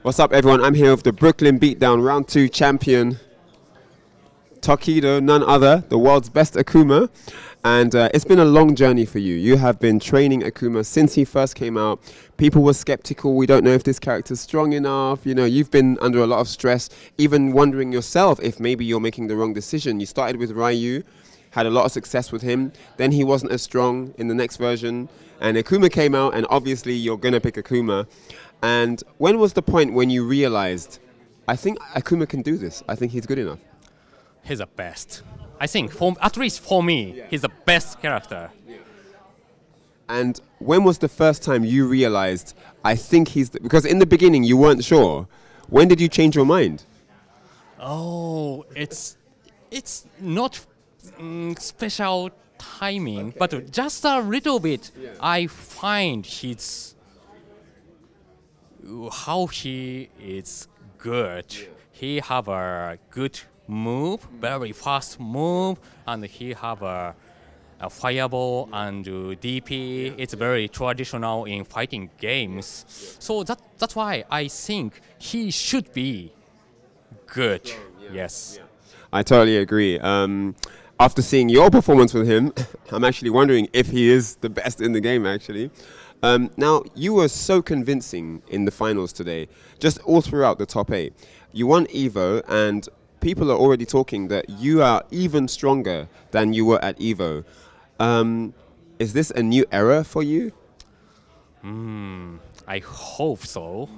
What's up, everyone? I'm here with the Brooklyn Beatdown Round 2 champion, Tokido, none other, the world's best Akuma. And it's been a long journey for you. You have been training Akuma since he first came out. People were skeptical. We don't know if this character's strong enough. You know, you've been under a lot of stress, even wondering yourself if maybe you're making the wrong decision. You started with Ryu, had a lot of success with him. Then he wasn't as strong in the next version. And Akuma came out, and obviously you're going to pick Akuma. And when was the point when you realized, I think Akuma can do this. I think he's good enough. He's the best. I think, at least for me, he's the best character. Yeah. And when was the first time you realized, I think he's... because in the beginning you weren't sure. When did you change your mind? Oh, it's not special timing, okay, but just a little bit. Yeah. I find how he is good. Yeah. He have a good move, very fast move, and he have a fireball and DP. Yeah. It's very traditional in fighting games. Yeah. So that's why I think he should be good. Yeah. Yes. Yeah. I totally agree. After seeing your performance with him, I'm actually wondering if he is the best in the game, actually. Now, you were so convincing in the finals today, just all throughout the top 8. You won EVO, and people are already talking that you are even stronger than you were at EVO. Is this a new era for you? I hope so.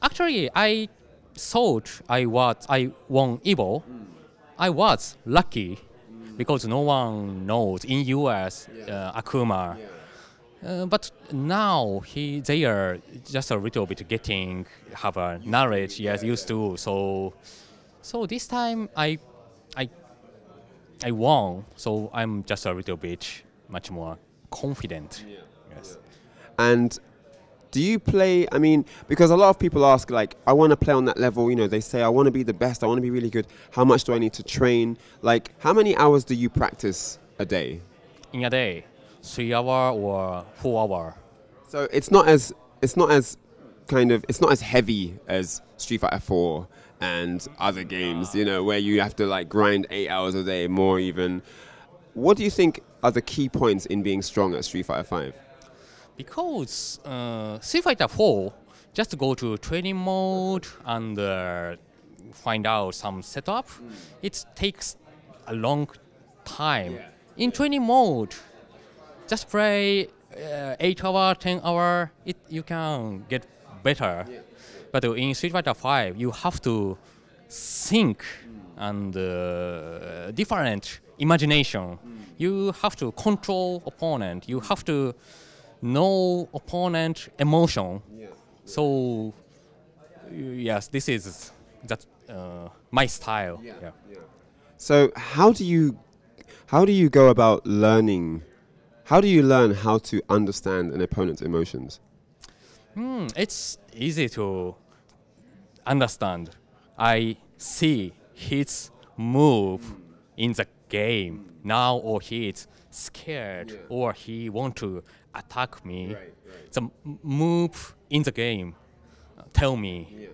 Actually, I thought I won EVO. I was lucky because no one knows in US Akuma. Yeah. But now they are just a little bit have a knowledge, yes, used to. So this time I won. So I'm just a little bit much more confident. Yeah. Yes. And do you play? I mean, because a lot of people ask, like, I want to play on that level. You know, they say I want to be the best. I want to be really good. How much do I need to train? Like, how many hours do you practice a day? In a day. 3 hours or 4 hours. So it's not as heavy as Street Fighter 4 and other games, you know, where you have to like grind 8 hours a day, more even. What do you think are the key points in being strong at Street Fighter 5? Because Street Fighter 4, just go to training mode and find out some setup. It takes a long time. Yeah. In training mode, just play 8 hours, 10 hours, you can get better. Yeah. But in Street Fighter 5, you have to think and different imagination. You have to control opponent. You have to know opponent emotion. Yeah. So yes, this is my style. Yeah. Yeah. Yeah. So how do you go about learning? How do you learn how to understand an opponent's emotions? It's easy to understand. I see his move in the game now, or he is scared, or he want to attack me. Right. The move in the game tell me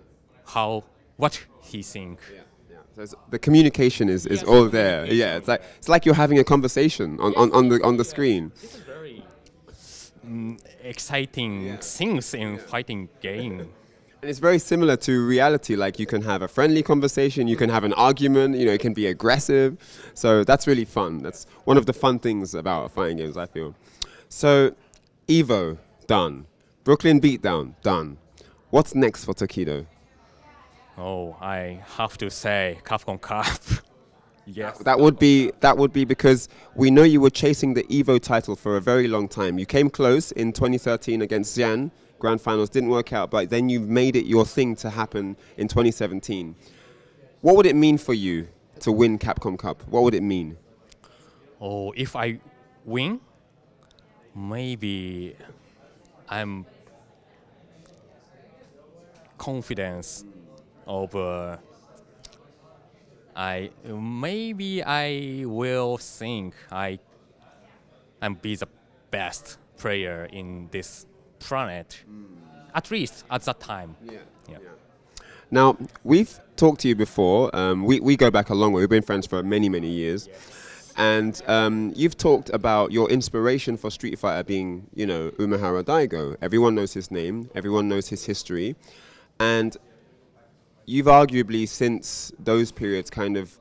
what he think. Yeah. So the communication is all there. Yeah, it's like you're having a conversation on the screen. This is very exciting things in fighting game. And it's very similar to reality. Like you can have a friendly conversation, you can have an argument. You know, it can be aggressive. So that's really fun. That's one of the fun things about fighting games, I feel. So EVO done, Brooklyn Beatdown done. What's next for Tokido? Oh, I have to say Capcom Cup. Yes. That would be because we know you were chasing the EVO title for a very long time. You came close in 2013 against Xian. Grand finals didn't work out, but then you made it your thing to happen in 2017. What would it mean for you to win Capcom Cup? What would it mean? Oh, if I win, maybe I'm confidence of maybe I will think I'm be the best player in this planet, at least at that time. Yeah. Now, we've talked to you before. We go back a long way. We've been friends for many, many years. And you've talked about your inspiration for Street Fighter being, you know, Umehara Daigo. Everyone knows his name. Everyone knows his history. And you've arguably, since those periods, kind of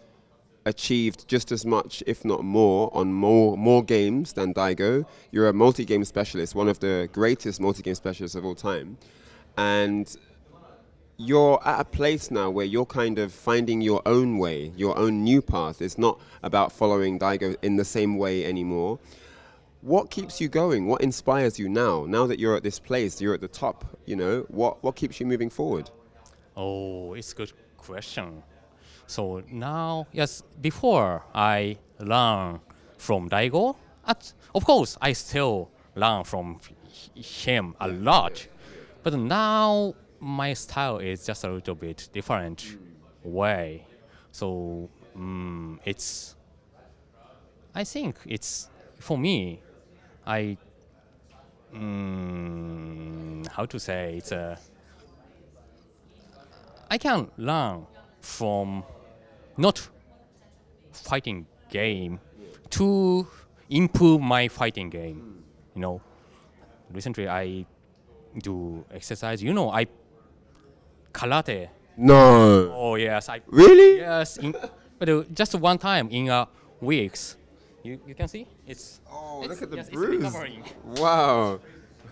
achieved just as much, if not more, on more games than Daigo. You're a multi-game specialist, one of the greatest multi-game specialists of all time. And you're at a place now where you're kind of finding your own way, your own new path. It's not about following Daigo in the same way anymore. What keeps you going? What inspires you now? Now that you're at this place, you're at the top, you know, what keeps you moving forward? Oh, it's a good question. So now, yes, before I learn from Daigo, of course, I still learn from him a lot. But now my style is just a little bit different way. So I think it's, for me, how to say, I can learn from not fighting game to improve my fighting game. You know, recently I do exercise. You know, I karate. No. Oh yes, Really? Yes, but just one time in a weeks. You can see it's. Oh, look at the yes, bruise. It's recovering. Wow.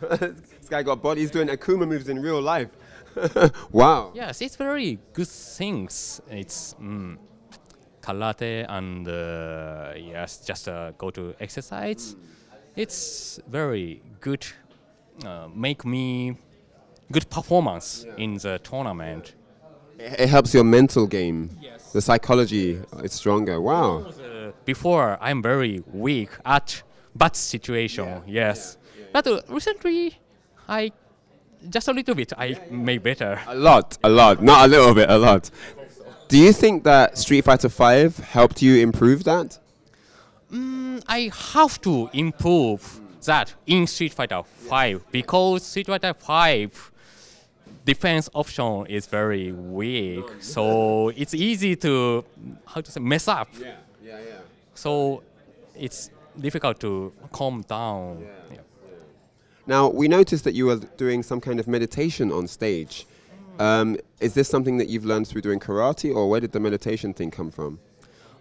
This guy got body. He's doing Akuma moves in real life. Wow. Yes, it's very good things. It's karate and yes, just go to exercise. It's very good. Make me good performance in the tournament. It helps your mental game. Yes. The psychology is stronger. Wow. Before I'm very weak at bad situation. Yes, but recently I. Just a little bit, I made better. A lot, not a little bit, a lot. Do you think that Street Fighter V helped you improve that? I have to improve that in Street Fighter V because Street Fighter V defense option is very weak, so it's easy to mess up. So it's difficult to calm down. Now, we noticed that you were doing some kind of meditation on stage. Is this something that you've learned through doing karate, or where did the meditation thing come from?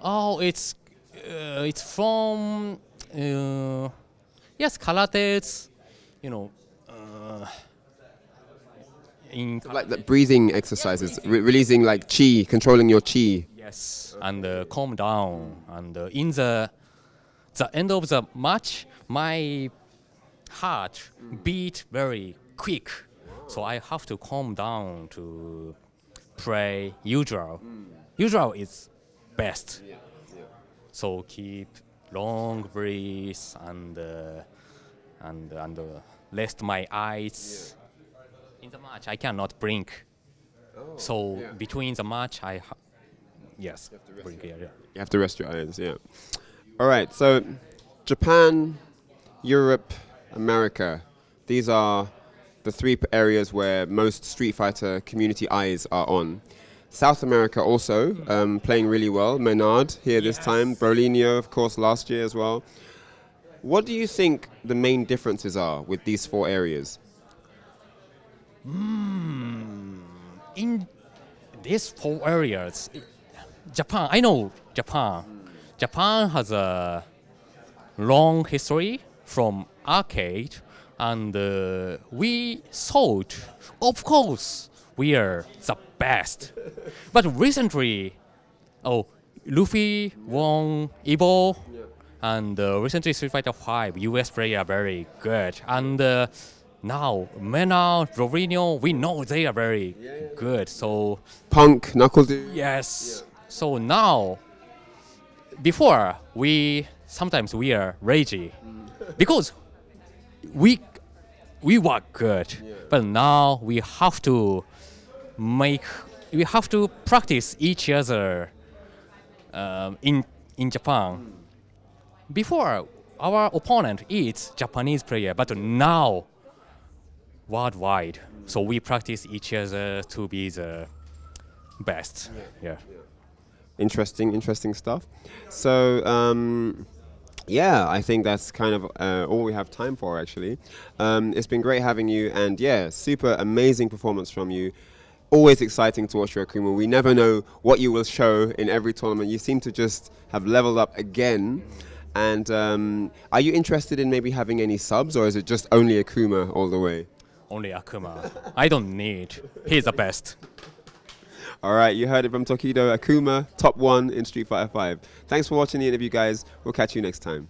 Oh, it's from yes, karate. You know, in like the breathing exercises, releasing like chi, controlling your chi. Yes, and calm down. And in the end of the match, my heart beat very quick, so I have to calm down to play usual. Usual is best. So keep long breaths and rest my eyes. In the match, I cannot blink. So between the match, yes, blink. You have to rest your eyes. Yeah. All right. So Japan, Europe, America. These are the three areas where most Street Fighter community eyes are on. South America also playing really well. Menard here this time. Brolinho, of course, last year as well. What do you think the main differences are with these four areas? In these four areas, Japan, I know Japan. Japan has a long history from arcade, and we thought, of course, we are the best. But recently, Luffy won Evo, and recently Street Fighter V, US player are very good. And now, Mena, Robinho, we know they are very good. So Punk, Knuckle Dude. Yes. So now, before sometimes we are ragey because we were good, but now we have to practice each other in Japan. Before, our opponent is Japanese player, but now worldwide. So we practice each other to be the best. Yeah. Interesting stuff. So, yeah, I think that's kind of all we have time for, actually. It's been great having you, and yeah, super amazing performance from you. Always exciting to watch your Akuma. We never know what you will show in every tournament. You seem to just have leveled up again. And are you interested in maybe having any subs, or is it just only Akuma all the way? Only Akuma. I don't need. He's the best. All right, you heard it from Tokido. Akuma, top 1 in Street Fighter 5. Thanks for watching the interview, guys. We'll catch you next time.